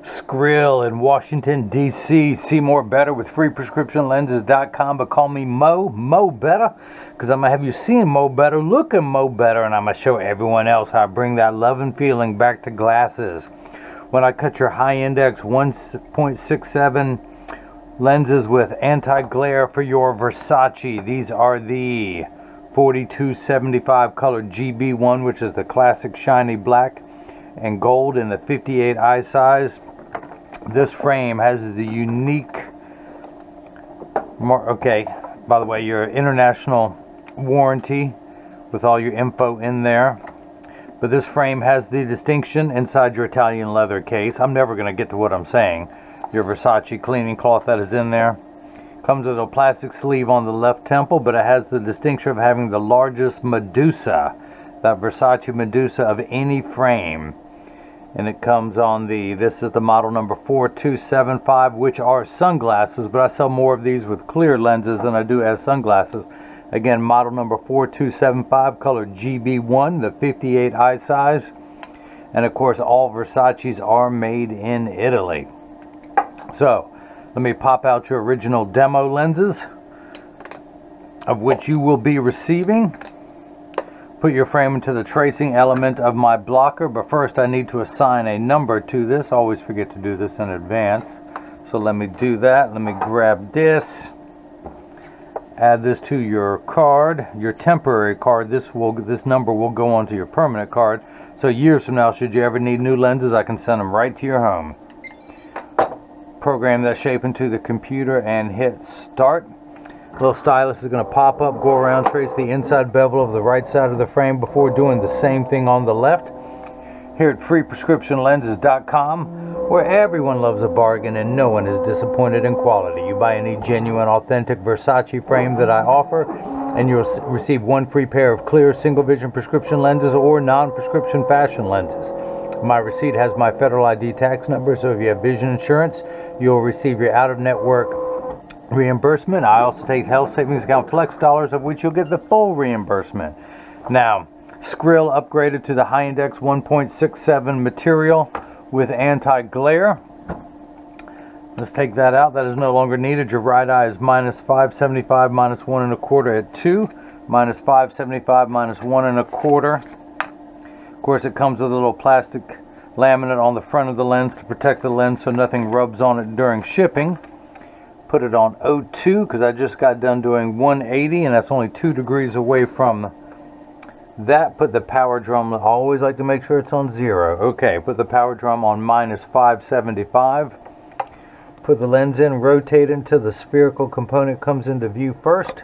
Skrill in Washington, D.C. See more better with freeprescriptionlenses.com, but call me Mo Better, because I'm going to have you seeing Mo Better, looking Mo Better, and I'm going to show everyone else how I bring that love and feeling back to glasses. When I cut your high index 1.67 lenses with anti-glare for your Versace, these are the 4275 color GB1, which is the classic shiny black and gold in the 58 eye size. This frame has the unique, by the way, your international warranty with all your info in there. But this frame has the distinction inside your Italian leather case. I'm never going to get to what I'm saying. Your Versace cleaning cloth that is in there. Comes with a plastic sleeve on the left temple, but it has the distinction of having the largest Medusa, that Versace Medusa of any frame. And it comes on this is the model number 4275, which are sunglasses, but I sell more of these with clear lenses than I do as sunglasses. Again, model number 4275, color GB1, the 58 eye size. And of course, all Versace's are made in Italy. So, let me pop out your original demo lenses, of which you will be receiving. Put your frame into the tracing element of my blocker, but first I need to assign a number to this. I always forget to do this in advance. So let me do that. Let me grab this. Add this to your card, your temporary card. This number will go onto your permanent card. So years from now, should you ever need new lenses, I can send them right to your home. Program that shape into the computer and hit start. Little stylus is going to pop up, go around, trace the inside bevel of the right side of the frame before doing the same thing on the left. Here at freeprescriptionlenses.com, where everyone loves a bargain and no one is disappointed in quality. You buy any genuine, authentic Versace frame that I offer, and you'll receive one free pair of clear single vision prescription lenses or non-prescription fashion lenses. My receipt has my federal ID tax number, so if you have vision insurance, you'll receive your out-of-network reimbursement. I also take health savings account flex dollars, of which you'll get the full reimbursement. Now, Skrill upgraded to the high index 1.67 material with anti-glare. Let's take that out. That is no longer needed. Your right eye is -575, -1.25 at 2, -575, -1.25. Of course, it comes with a little plastic laminate on the front of the lens to protect the lens so nothing rubs on it during shipping. Put it on 02 because I just got done doing 180, and that's only 2 degrees away from that. Put the power drum, I always like to make sure it's on 0. Okay, put the power drum on -575. Put the lens in, rotate until the spherical component comes into view first.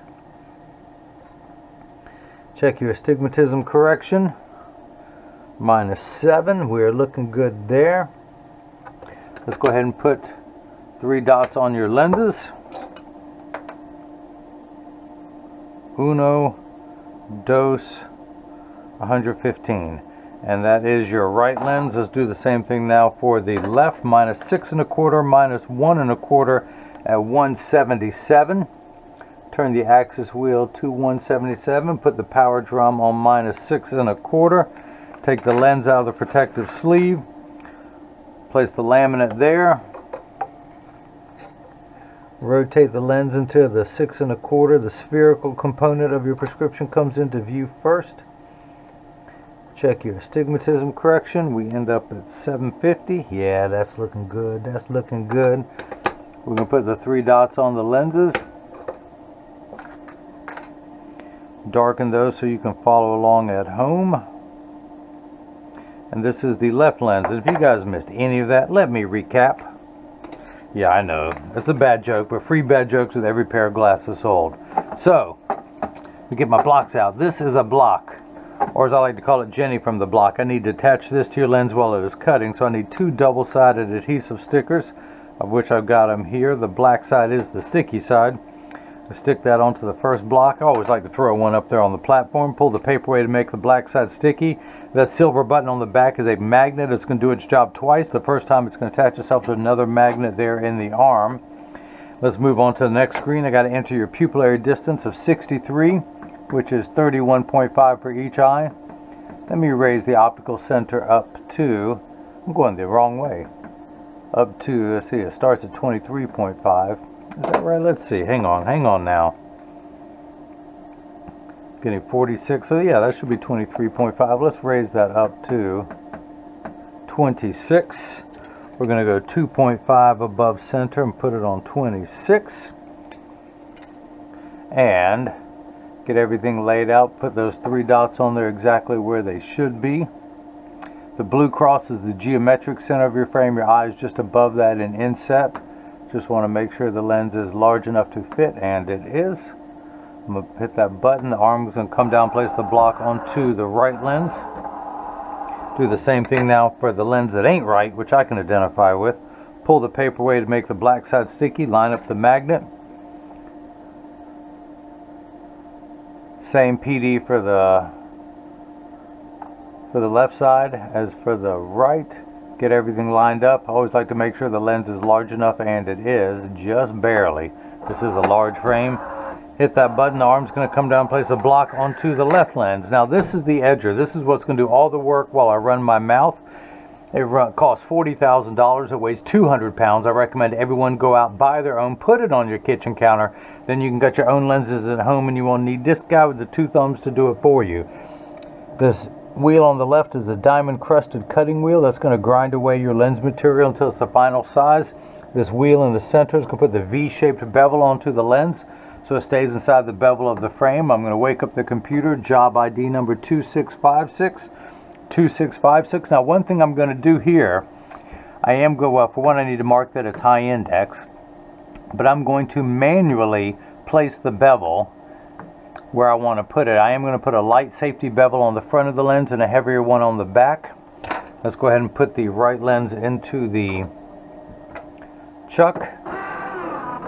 Check your astigmatism correction. -7, we're looking good there. Let's go ahead and put 3 dots on your lenses. Uno, dos, 115. And that is your right lens. Let's do the same thing now for the left. -6.25, -1.25 at 177. Turn the axis wheel to 177. Put the power drum on -6.25. Take the lens out of the protective sleeve. Place the laminate there. Rotate the lens into the 6.25. The spherical component of your prescription comes into view first. Check your astigmatism correction. We end up at 750. Yeah, that's looking good. That's looking good. We're going to put the 3 dots on the lenses. Darken those so you can follow along at home. And this is the left lens. And if you guys missed any of that, let me recap. Yeah, I know. It's a bad joke, but free bad jokes with every pair of glasses sold. So, let me get my blocks out. This is a block, or as I like to call it, Jenny from the block. I need to attach this to your lens while it is cutting, so I need 2 double-sided adhesive stickers, of which I've got them here. The black side is the sticky side. I stick that onto the first block. I always like to throw one up there on the platform. Pull the paper away to make the black side sticky. That silver button on the back is a magnet. It's going to do its job twice. The first time it's going to attach itself to another magnet there in the arm. Let's move on to the next screen. I got to enter your pupillary distance of 63, which is 31.5 for each eye. Let me raise the optical center up to, I'm going the wrong way. up to, let's see, it starts at 23.5. Is that right? Let's see. Hang on now. Getting 46. So yeah, that should be 23.5. Let's raise that up to 26. We're going to go 2.5 above center and put it on 26. And get everything laid out. Put those 3 dots on there exactly where they should be. The blue cross is the geometric center of your frame. Your eye is just above that in inset. Just want to make sure the lens is large enough to fit, and it is. I'm going to hit that button. The arm is going to come down, place the block onto the right lens. Do the same thing now for the lens that ain't right, which I can identify with. Pull the paper away to make the black side sticky. Line up the magnet. Same PD for the left side as for the right. Get everything lined up. I always like to make sure the lens is large enough, and it is, just barely. This is a large frame. Hit that button, the arm's going to come down, place a block onto the left lens. Now this is the edger. This is what's going to do all the work while I run my mouth. It costs $40,000. It weighs 200 pounds. I recommend everyone go out, buy their own, put it on your kitchen counter. Then you can get your own lenses at home, and you won't need this guy with the 2 thumbs to do it for you. This wheel on the left is a diamond crusted cutting wheel that's going to grind away your lens material until it's the final size. This wheel in the center is going to put the V-shaped bevel onto the lens so it stays inside the bevel of the frame. I'm going to wake up the computer, job ID number 2656. 2656. Now one thing I'm going to do here, well, for one I need to mark that it's high index, but I'm going to manually place the bevel where I want to put it. I am going to put a light safety bevel on the front of the lens and a heavier one on the back. Let's go ahead and put the right lens into the chuck,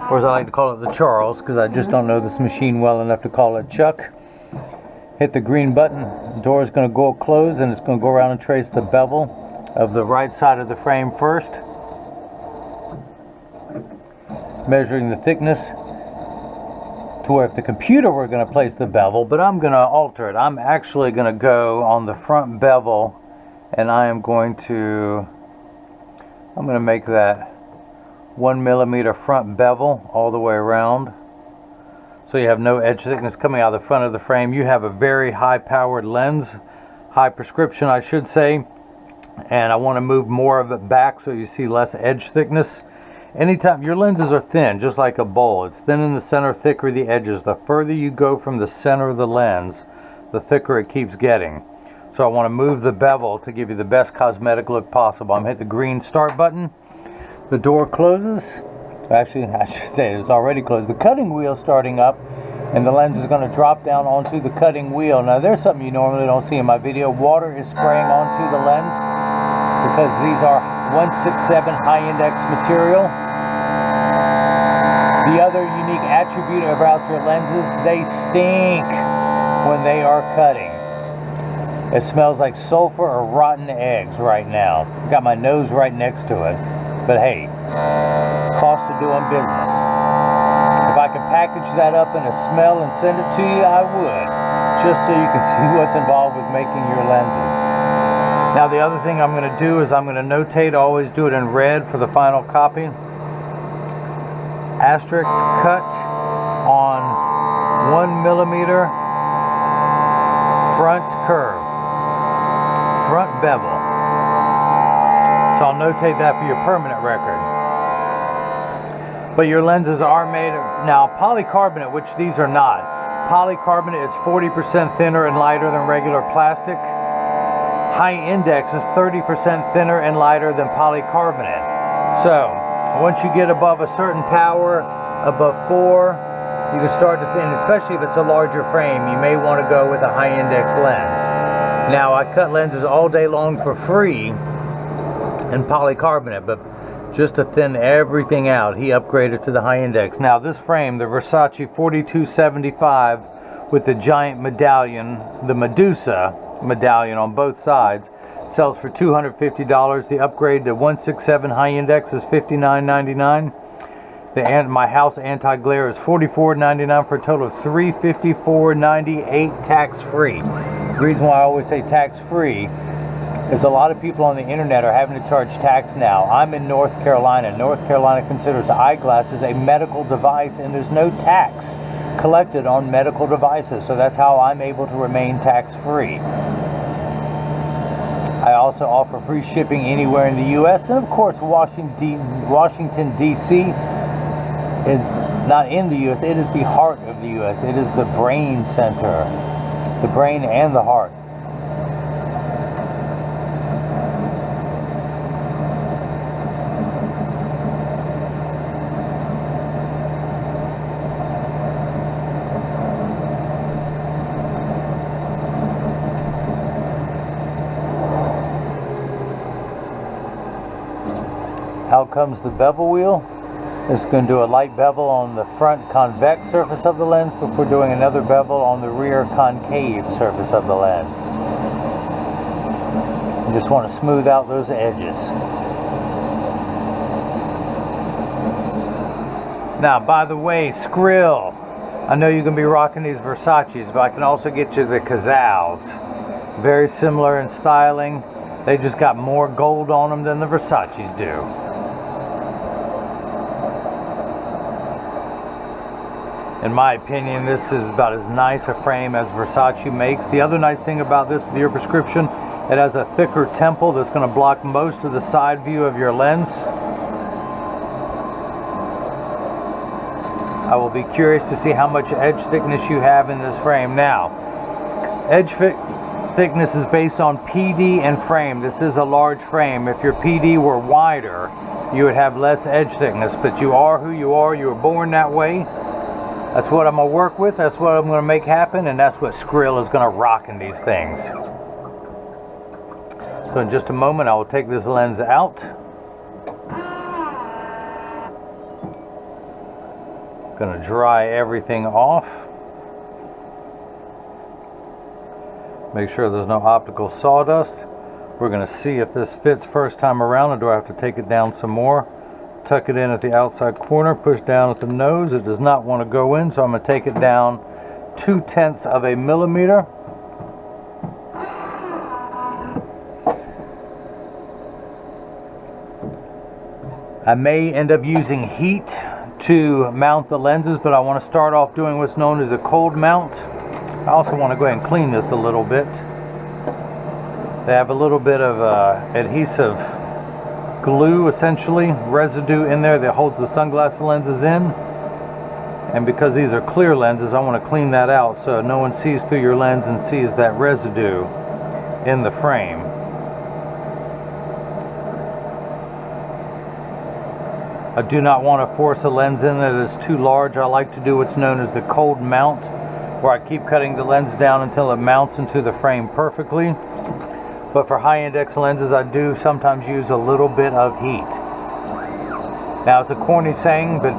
or as I like to call it, the Charles, because I just don't know this machine well enough to call it chuck. Hit the green button. The door is going to go close, and it's going to go around and trace the bevel of the right side of the frame first. Measuring the thickness to where if the computer were going to place the bevel, but I'm going to alter it. I'm actually going to go on the front bevel, and I'm going to make that 1 millimeter front bevel all the way around. So you have no edge thickness coming out of the front of the frame. You have a very high powered lens, high prescription I should say, and I want to move more of it back so you see less edge thickness. Anytime your lenses are thin, just like a bowl, it's thin in the center, thicker the edges. The further you go from the center of the lens, the thicker it keeps getting. So I want to move the bevel to give you the best cosmetic look possible. I'm going to hit the green start button. The door closes. Actually, I should say it's already closed. The cutting wheel starting up, and the lens is going to drop down onto the cutting wheel. Now there's something you normally don't see in my video. Water is spraying onto the lens because these are 167 high index material. The other unique attribute about your lenses, they stink when they are cutting. It smells like sulfur or rotten eggs right now. Got my nose right next to it. But hey, cost of doing business. If I could package that up in a smell and send it to you, I would. Just so you can see what's involved with making your lenses. Now the other thing I'm going to do is I'm going to notate, always do it in red for the final copy. Asterisk cut on 1 millimeter front curve, front bevel. So I'll notate that for your permanent record. But your lenses are made of, now polycarbonate, which these are not. Polycarbonate is 40% thinner and lighter than regular plastic. High index is 30% thinner and lighter than polycarbonate. So once you get above a certain power, above 4, you can start to thin, especially if it's a larger frame. You may want to go with a high index lens. Now I cut lenses all day long for free in polycarbonate, but just to thin everything out, he upgraded to the high index. Now this frame, the Versace 4275 with the giant medallion, the Medusa medallion on both sides, sells for $250. The upgrade to 167 high index is $59.99. My house anti-glare is $44.99 for a total of $354.98 tax-free. The reason why I always say tax-free is a lot of people on the internet are having to charge tax now. I'm in North Carolina. North Carolina considers eyeglasses a medical device, and there's no tax collected on medical devices. So that's how I'm able to remain tax-free. I also offer free shipping anywhere in the U.S. And of course, Washington, D.C. is not in the U.S. It is the heart of the U.S. It is the brain center. The brain and the heart. Out comes the bevel wheel. It's going to do a light bevel on the front convex surface of the lens before doing another bevel on the rear concave surface of the lens. You just want to smooth out those edges. Now, by the way, Skrill. I know you're going to be rocking these Versaces, but I can also get you the Kazals. Very similar in styling. They just got more gold on them than the Versaces do. In my opinion, this is about as nice a frame as Versace makes. The other nice thing about this with your prescription, it has a thicker temple that's going to block most of the side view of your lens. I will be curious to see how much edge thickness you have in this frame. Now, edge thickness is based on PD and frame. This is a large frame. If your PD were wider, you would have less edge thickness, but you are who you are. You were born that way. That's what I'm going to work with, that's what I'm going to make happen, and that's what Skrill is going to rock in these things. So in just a moment, I will take this lens out. Going to dry everything off. Make sure there's no optical sawdust. We're going to see if this fits first time around, or do I have to take it down some more. Tuck it in at the outside corner, push down at the nose. It does not want to go in, so I'm going to take it down 0.2 of a millimeter. I may end up using heat to mount the lenses, but I want to start off doing what's known as a cold mount. I also want to go ahead and clean this a little bit. They have a little bit of adhesive glue, essentially, residue in there that holds the sunglass lenses in. And because these are clear lenses, I want to clean that out so no one sees through your lens and sees that residue in the frame. I do not want to force a lens in that is too large. I like to do what's known as the cold mount, where I keep cutting the lens down until it mounts into the frame perfectly. But for high index lenses, I do sometimes use a little bit of heat. Now, it's a corny saying, but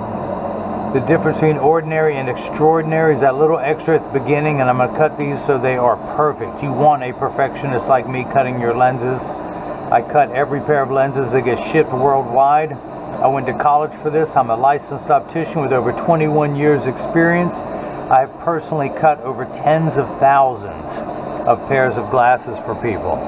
the difference between ordinary and extraordinary is that little extra at the beginning, and I'm going to cut these so they are perfect. You want a perfectionist like me cutting your lenses. I cut every pair of lenses that get shipped worldwide. I went to college for this. I'm a licensed optician with over 21 years experience. I have personally cut over tens of thousands of pairs of glasses for people.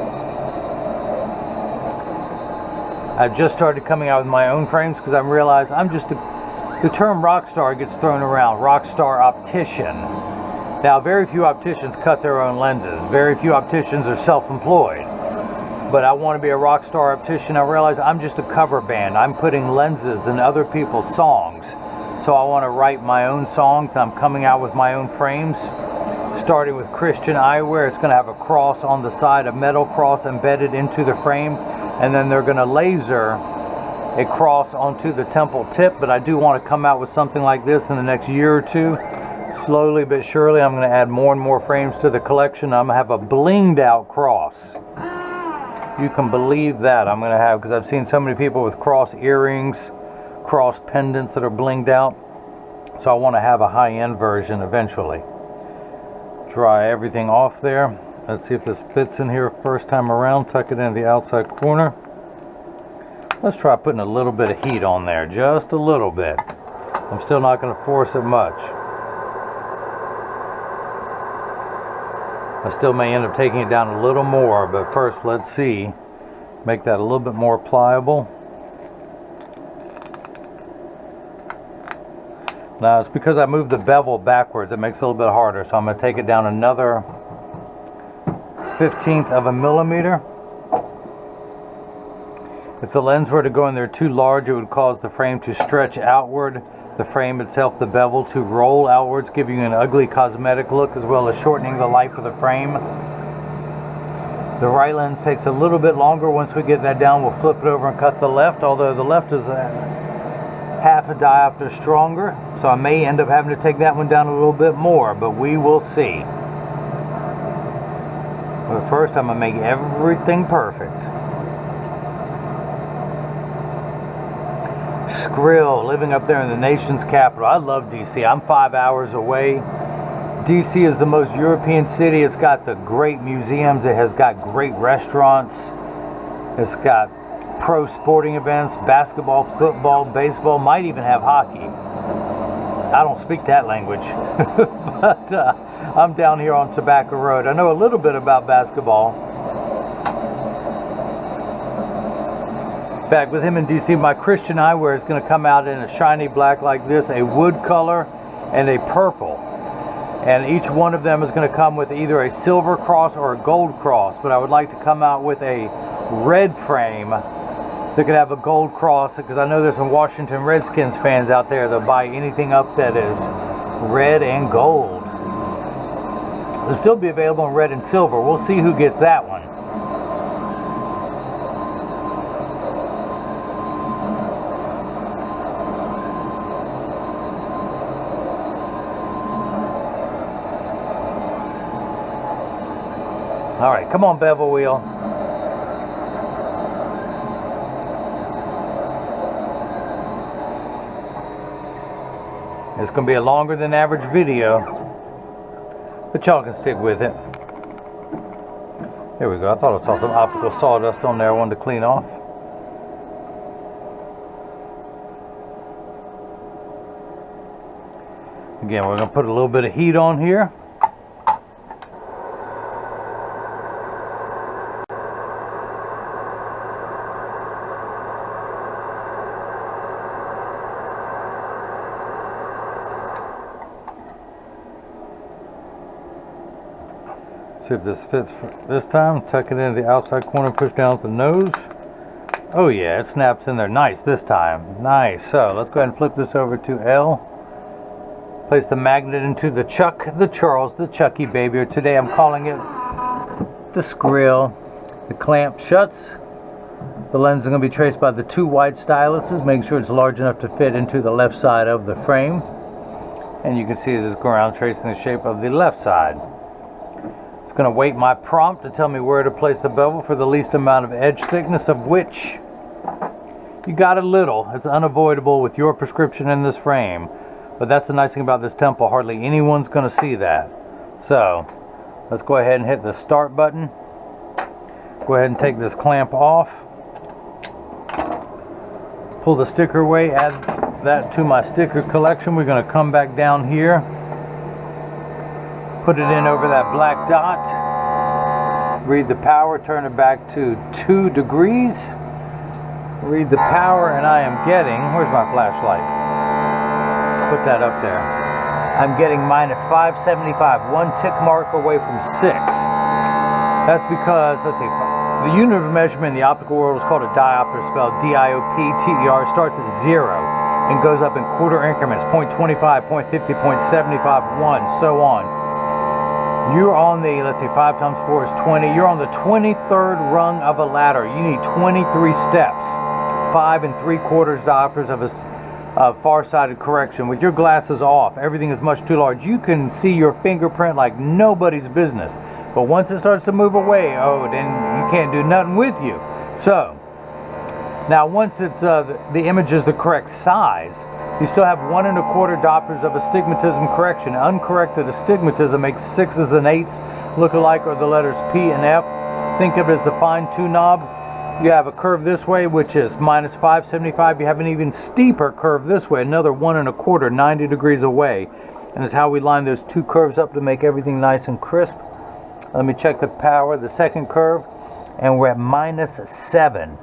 I've just started coming out with my own frames because I realized I'm just the term rock star gets thrown around, rock star optician. Now, very few opticians cut their own lenses. Very few opticians are self-employed. But I want to be a rock star optician. I realize I'm just a cover band. I'm putting lenses in other people's songs. So I want to write my own songs. I'm coming out with my own frames. Starting with Christian eyewear, it's going to have a cross on the side, a metal cross embedded into the frame. And then they're going to laser a cross onto the temple tip. But I do want to come out with something like this in the next year or two. Slowly but surely, I'm going to add more and more frames to the collection. I'm going to have a blinged out cross. You can believe that I'm going to have, because I've seen so many people with cross earrings, cross pendants that are blinged out. So I want to have a high-end version eventually. Dry everything off there. Let's see if this fits in here first time around. Tuck it in the outside corner. Let's try putting a little bit of heat on there, just a little bit. I'm still not going to force it much. I still may end up taking it down a little more, but first let's see. Make that a little bit more pliable. Now it's because I moved the bevel backwards, it makes it a little bit harder, so I'm going to take it down another 1/15 of a millimeter. If the lens were to go in there too large, it would cause the frame to stretch outward, the frame itself, the bevel, to roll outwards, giving you an ugly cosmetic look as well as shortening the life of the frame. The right lens takes a little bit longer. Once we get that down, we'll flip it over and cut the left, although the left is half a diopter stronger, so I may end up having to take that one down a little bit more, but we will see. But first I'm going to make everything perfect. Skrill, living up there in the nation's capital. I love DC. I'm 5 hours away. DC is the most European city. It's got the great museums. It has got great restaurants. It's got pro sporting events, basketball, football, baseball, might even have hockey. I don't speak that language, but I'm down here on Tobacco Road. I know a little bit about basketball. In fact, with him in DC, my Christian eyewear is going to come out in a shiny black like this, a wood color, and a purple. And each one of them is going to come with either a silver cross or a gold cross, but I would like to come out with a red frame that could have a gold cross, because I know there's some Washington Redskins fans out there that buy anything up that is red and gold. It'll still be available in red and silver. We'll see who gets that one. All right, come on, bevel wheel. It's going to be a longer than average video, but y'all can stick with it. There we go. I thought I saw some optical sawdust on there I wanted to clean off. Again, we're going to put a little bit of heat on here. See if this fits this time. Tuck it into the outside corner, push down with the nose. Oh yeah, it snaps in there nice this time. Nice. So let's go ahead and flip this over to L. Place the magnet into the Chuck, the Charles, the Chucky baby, or today I'm calling it the Skrill. The clamp shuts. The lens is going to be traced by the two wide styluses. Make sure it's large enough to fit into the left side of the frame. And you can see as it's going around tracing the shape of the left side. It's going to weight my prompt to tell me where to place the bevel for the least amount of edge thickness, of which you got a little. It's unavoidable with your prescription in this frame. But that's the nice thing about this temple. Hardly anyone's going to see that. So let's go ahead and hit the start button. Go ahead and take this clamp off. Pull the sticker away. Add that to my sticker collection. We're going to come back down here. Put it in over that black dot. Read the power, turn it back to 2 degrees. Read the power, and I am getting, where's my flashlight? Put that up there. I'm getting -575, 1 tick mark away from 6. That's because, let's see, the unit of measurement in the optical world is called a diopter, spelled D-I-O-P-T-E-R. It starts at 0 and goes up in quarter increments, 0.25, 0.50, 0.75, 1, so on. You're on the, let's see, 5 times 4 is 20. You're on the 23rd rung of a ladder. You need 23 steps. 5 3/4 diopters of a far-sighted correction. With your glasses off, everything is much too large. You can see your fingerprint like nobody's business. But once it starts to move away, oh, then you can't do nothing with you. So, now once it's the image is the correct size, you still have 1 1/4 diopters of astigmatism correction. Uncorrected astigmatism makes 6s and 8s look alike, or the letters P and F. Think of it as the fine-tune knob. You have a curve this way, which is -575. You have an even steeper curve this way, another 1 1/4, 90 degrees away. And it's how we line those two curves up to make everything nice and crisp. Let me check the power, the second curve, and we're at -7.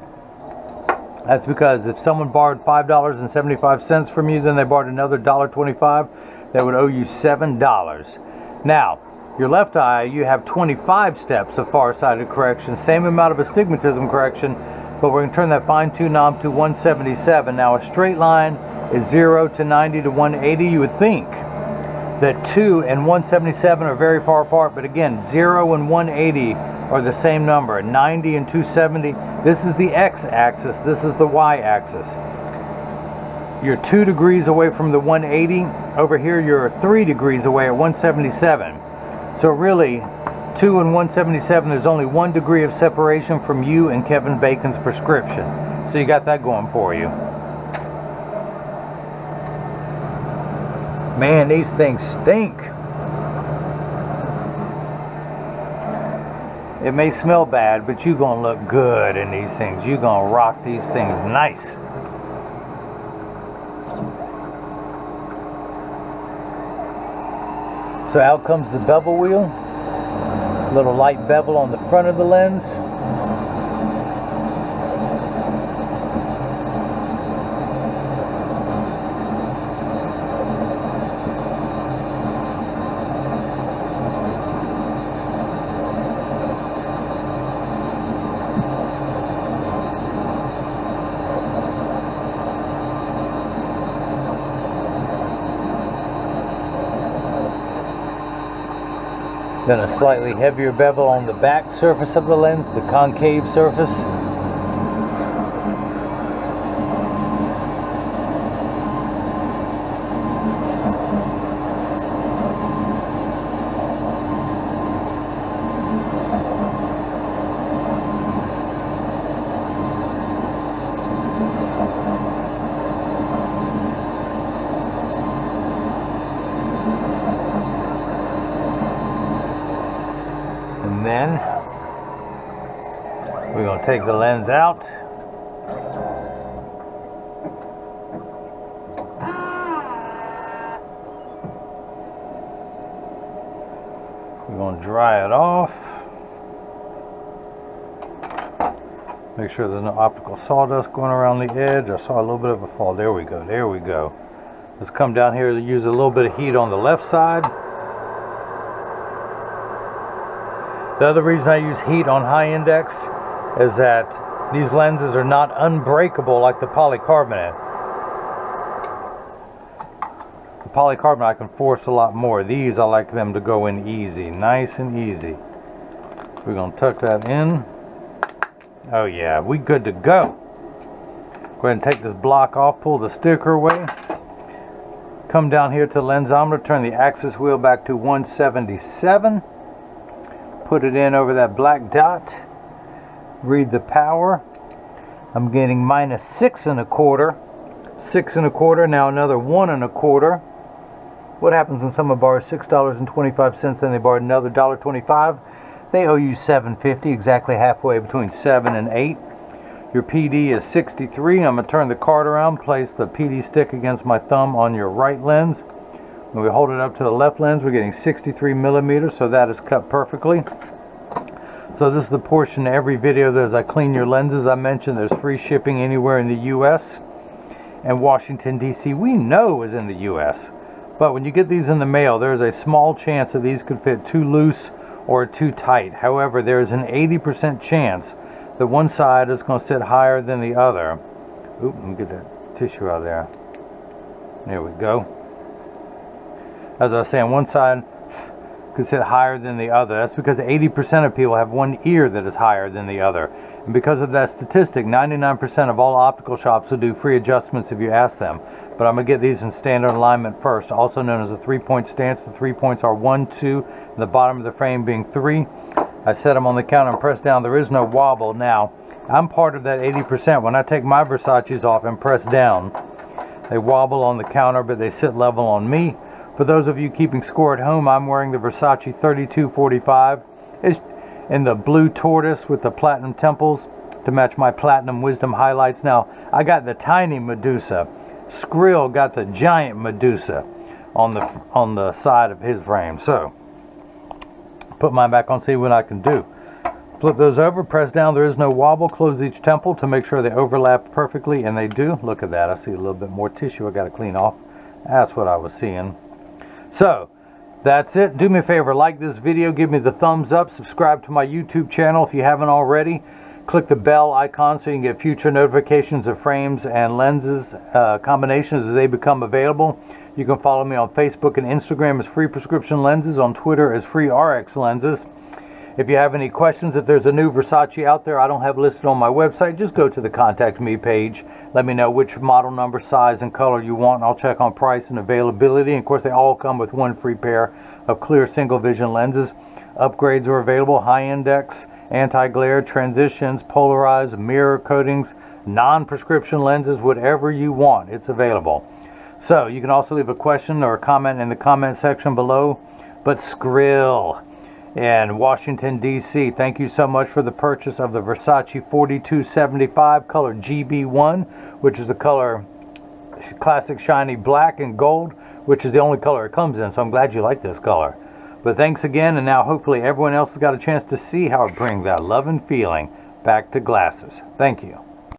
That's because if someone borrowed $5.75 from you, then they borrowed another $1.25, they would owe you $7. Now, your left eye, you have 25 steps of far-sighted correction, same amount of astigmatism correction, but we're going to turn that fine-tune knob to 177. Now, a straight line is 0 to 90 to 180. You would think that 2 and 177 are very far apart, but again, 0 and 180 are the same number. 90 and 270, this is the x-axis, this is the y-axis. You're 2 degrees away from the 180. Over here, you're 3 degrees away at 177. So really, 2 and 177, there's only 1 degree of separation from you and Kevin Bacon's prescription. So you got that going for you. Man, these things stink. It may smell bad, but you're gonna look good in these things. You're gonna rock these things nice. So out comes the bevel wheel. Little light bevel on the front of the lens. Then a slightly heavier bevel on the back surface of the lens, the concave surface. And then we're going to take the lens out. We're going to dry it off. Make sure there's no optical sawdust going around the edge. I saw a little bit of a fall. There we go. There we go. Let's come down here to use a little bit of heat on the left side. The other reason I use heat on high index is that these lenses are not unbreakable like the polycarbonate. The polycarbonate I can force a lot more. These I like them to go in easy, nice and easy. We're going to tuck that in. Oh yeah, we good to go. Go ahead and take this block off, pull the sticker away. Come down here to the lensometer, turn the axis wheel back to 177. Put it in over that black dot. Read the power. I'm getting -6 1/4. 6 1/4. Now another 1 1/4. What happens when someone borrows $6.25 and they borrow another $1.25? They owe you $7.50, exactly halfway between 7 and 8. Your PD is 63. I'm going to turn the card around, place the PD stick against my thumb on your right lens. When we hold it up to the left lens, we're getting 63 millimeters, so that is cut perfectly. So this is the portion of every video that as I clean your lenses, I mentioned there's free shipping anywhere in the US. And Washington, D.C. we know is in the US. But when you get these in the mail, there's a small chance that these could fit too loose or too tight. However, there is an 80% chance that one side is going to sit higher than the other. Oop, let me get that tissue out of there. There we go. As I was saying, one side could sit higher than the other. That's because 80% of people have one ear that is higher than the other. And because of that statistic, 99% of all optical shops will do free adjustments if you ask them. But I'm going to get these in standard alignment first, also known as a 3-point stance. The 3 points are 1, 2, and the bottom of the frame being 3. I set them on the counter and press down. There is no wobble. Now, I'm part of that 80%. When I take my Versace's off and press down, they wobble on the counter, but they sit level on me. For those of you keeping score at home, I'm wearing the Versace 3245. It's in the blue tortoise with the platinum temples to match my platinum wisdom highlights. Now, I got the tiny Medusa. Skrill got the giant Medusa on the side of his frame. So, put mine back on, see what I can do. Flip those over, press down, there is no wobble. Close each temple to make sure they overlap perfectly, and they do. Look at that, I see a little bit more tissue I got to clean off. That's what I was seeing. So, that's it. Do me a favor, like this video, give me the thumbs up, subscribe to my YouTube channel if you haven't already. Click the bell icon so you can get future notifications of frames and lenses combinations as they become available. You can follow me on Facebook and Instagram as Free Prescription Lenses, on Twitter as Free RX Lenses. If you have any questions, if there's a new Versace out there I don't have listed on my website, just go to the Contact Me page. Let me know which model number, size, and color you want. I'll check on price and availability. And of course, they all come with one free pair of clear single vision lenses. Upgrades are available: high index, anti-glare, transitions, polarized, mirror coatings, non-prescription lenses, whatever you want, it's available. So you can also leave a question or a comment in the comment section below. But Skrill in Washington, D.C., thank you so much for the purchase of the Versace 4275 color GB1, which is the color classic shiny black and gold, which is the only color it comes in. So I'm glad you like this color. But thanks again, and now hopefully everyone else has got a chance to see how I bring that love and feeling back to glasses. Thank you.